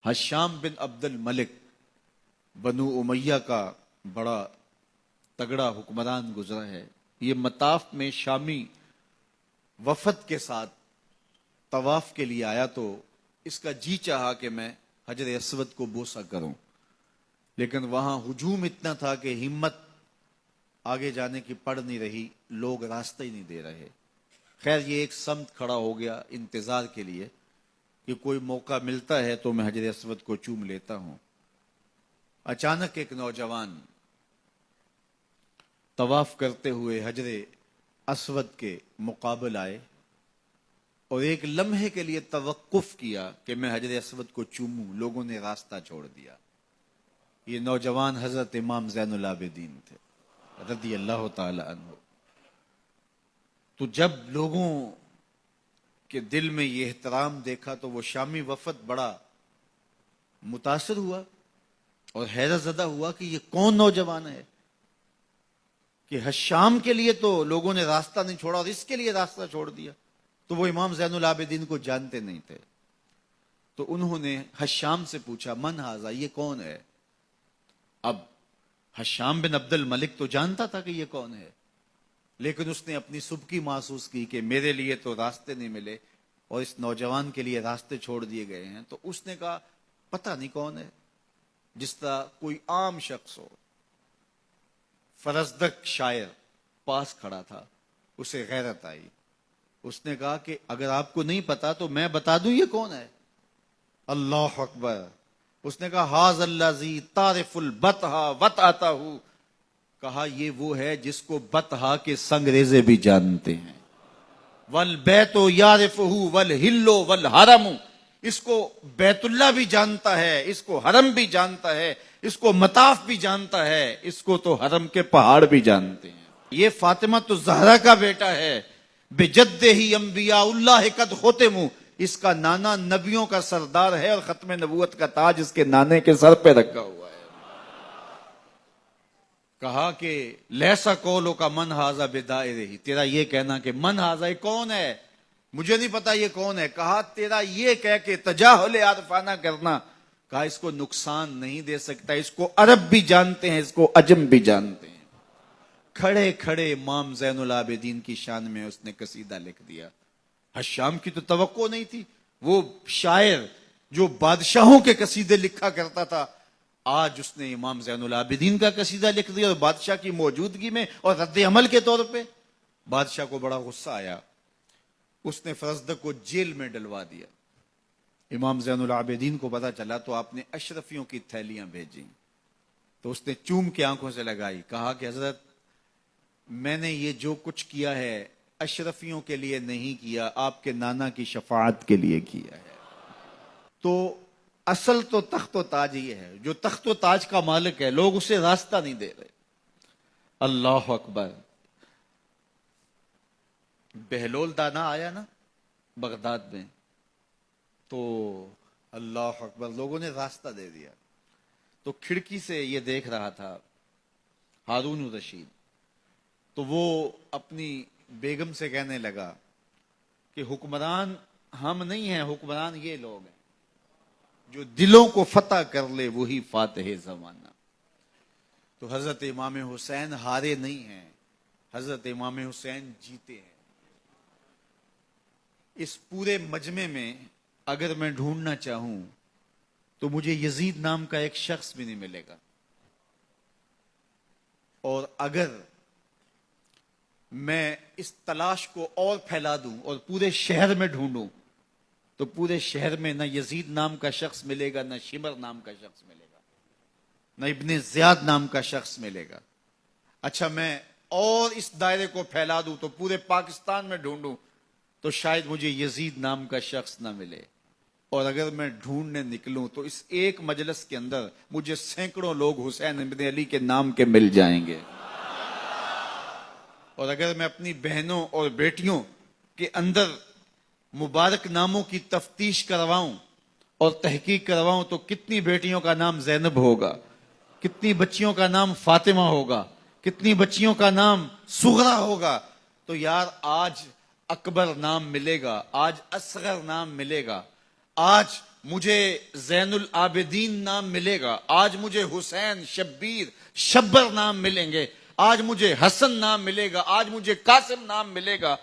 ہشام بن عبد الملک بنو امیہ کا بڑا تگڑا حکمران گزرا ہے. یہ مطاف میں شامی وفد کے ساتھ طواف کے لیے آیا تو اس کا جی چاہا کہ میں حجر اسود کو بوسہ کروں، لیکن وہاں ہجوم اتنا تھا کہ ہمت آگے جانے کی پڑ نہیں رہی، لوگ راستہ ہی نہیں دے رہے. خیر یہ ایک سمت کھڑا ہو گیا انتظار کے لیے کہ کوئی موقع ملتا ہے تو میں حجر اسود کو چوم لیتا ہوں. اچانک ایک نوجوان طواف کرتے ہوئے حجر اسود کے مقابل آئے اور ایک لمحے کے لیے توقف کیا کہ میں حجر اسود کو چوموں. لوگوں نے راستہ چھوڑ دیا. یہ نوجوان حضرت امام زین العابدین تھے رضی اللہ تعالی عنہ. تو جب لوگوں کے دل میں یہ احترام دیکھا تو وہ شامی وفد بڑا متاثر ہوا اور حیرت زدہ ہوا کہ یہ کون نوجوان ہے کہ ہشام کے لیے تو لوگوں نے راستہ نہیں چھوڑا اور اس کے لیے راستہ چھوڑ دیا. تو وہ امام زین العابدین کو جانتے نہیں تھے. تو انہوں نے ہشام سے پوچھا من ھذا، یہ کون ہے؟ اب ہشام بن عبد الملک تو جانتا تھا کہ یہ کون ہے، لیکن اس نے اپنی سبکی محسوس کی کہ میرے لیے تو راستے نہیں ملے اور اس نوجوان کے لیے راستے چھوڑ دیے گئے ہیں. تو اس نے کہا پتہ نہیں کون ہے. جس طرح کوئی عام شخص ہو. فرزدق شاعر پاس کھڑا تھا، اسے غیرت آئی. اس نے کہا کہ اگر آپ کو نہیں پتا تو میں بتا دوں یہ کون ہے. اللہ اکبر. اس نے کہا ھاذ الذی تعرف البطحا وطأتہ، کہا یہ وہ ہے جس کو بطحا کے سنگریزے بھی جانتے ہیں. والبیت یعرفہ والحل والحرم، اس کو بیت اللہ بھی جانتا ہے، اس کو حرم بھی جانتا ہے، اس کو مطاف بھی جانتا ہے، اس کو تو حرم کے پہاڑ بھی جانتے ہیں. یہ فاطمہ تو زہرا کا بیٹا ہے. بجدہ انبیاء اللہ قد ختموا، اس کا نانا نبیوں کا سردار ہے اور ختم نبوت کا تاج اس کے نانے کے سر پہ رکھا ہوا ہے. کہا کہ لیسا قولو کا من ھذا بدائرہ، تیرا یہ کہنا کہ من ھذا یہ کون ہے، مجھے نہیں پتا یہ کون ہے. کہا تیرا یہ کہہ کے تجاہل عارفانہ کرنا، کہا اس کو نقصان نہیں دے سکتا. اس کو عرب بھی جانتے ہیں، اس کو عجم بھی جانتے ہیں. کھڑے کھڑے امام زین العابدین کی شان میں اس نے قصیدہ لکھ دیا. ہشام کی تو توقع نہیں تھی. وہ شاعر جو بادشاہوں کے قصیدے لکھا کرتا تھا، آج اس نے امام زین العابدین کا قصیدہ لکھ دیا اور بادشاہ کی موجودگی میں اور رد عمل کے طور پہ. بادشاہ کو بڑا غصہ آیا. اس نے فرزدق کو جیل میں ڈلوا دیا. امام زین العابدین کو پتا چلا تو آپ نے اشرفیوں کی تھیلیاں بھیجی. تو اس نے چوم کے آنکھوں سے لگائی. کہا کہ حضرت میں نے یہ جو کچھ کیا ہے اشرفیوں کے لیے نہیں کیا، آپ کے نانا کی شفاعت کے لیے کیا ہے. تو اصل تو تخت و تاج یہ ہے. جو تخت و تاج کا مالک ہے لوگ اسے راستہ نہیں دے رہے. اللہ اکبر. بہلول دانا آیا نا بغداد میں، تو اللہ اکبر لوگوں نے راستہ دے دیا. تو کھڑکی سے یہ دیکھ رہا تھا ہارون الرشید. تو وہ اپنی بیگم سے کہنے لگا کہ حکمران ہم نہیں ہیں، حکمران یہ لوگ ہیں. جو دلوں کو فتح کر لے وہی فاتح زمانہ. تو حضرت امام حسین ہارے نہیں ہیں، حضرت امام حسین جیتے ہیں. اس پورے مجمع میں اگر میں ڈھونڈنا چاہوں تو مجھے یزید نام کا ایک شخص بھی نہیں ملے گا. اور اگر میں اس تلاش کو اور پھیلا دوں اور پورے شہر میں ڈھونڈوں تو پورے شہر میں نہ یزید نام کا شخص ملے گا، نہ شمر نام کا شخص ملے گا، نہ ابن زیاد نام کا شخص ملے گا. اچھا میں اور اس دائرے کو پھیلا دوں تو پورے پاکستان میں ڈھونڈوں تو شاید مجھے یزید نام کا شخص نہ ملے. اور اگر میں ڈھونڈنے نکلوں تو اس ایک مجلس کے اندر مجھے سینکڑوں لوگ حسین ابن علی کے نام کے مل جائیں گے. اور اگر میں اپنی بہنوں اور بیٹیوں کے اندر مبارک ناموں کی تفتیش کرواؤں اور تحقیق کرواؤں تو کتنی بیٹیوں کا نام زینب ہوگا، کتنی بچیوں کا نام فاطمہ ہوگا، کتنی بچیوں کا نام سغرا ہوگا. تو یار آج اکبر نام ملے گا، آج اصغر نام ملے گا، آج مجھے زین العابدین نام ملے گا، آج مجھے حسین، شبیر، شبر نام ملیں گے، آج مجھے حسن نام ملے گا، آج مجھے قاسم نام ملے گا،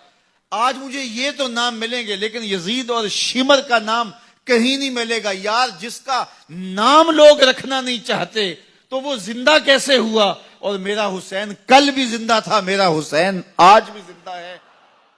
آج مجھے یہ تو نام ملیں گے، لیکن یزید اور شمر کا نام کہیں نہیں ملے گا۔ یار جس کا نام لوگ رکھنا نہیں چاہتے تو وہ زندہ کیسے ہوا؟ اور میرا حسین کل بھی زندہ تھا، میرا حسین آج بھی زندہ ہے۔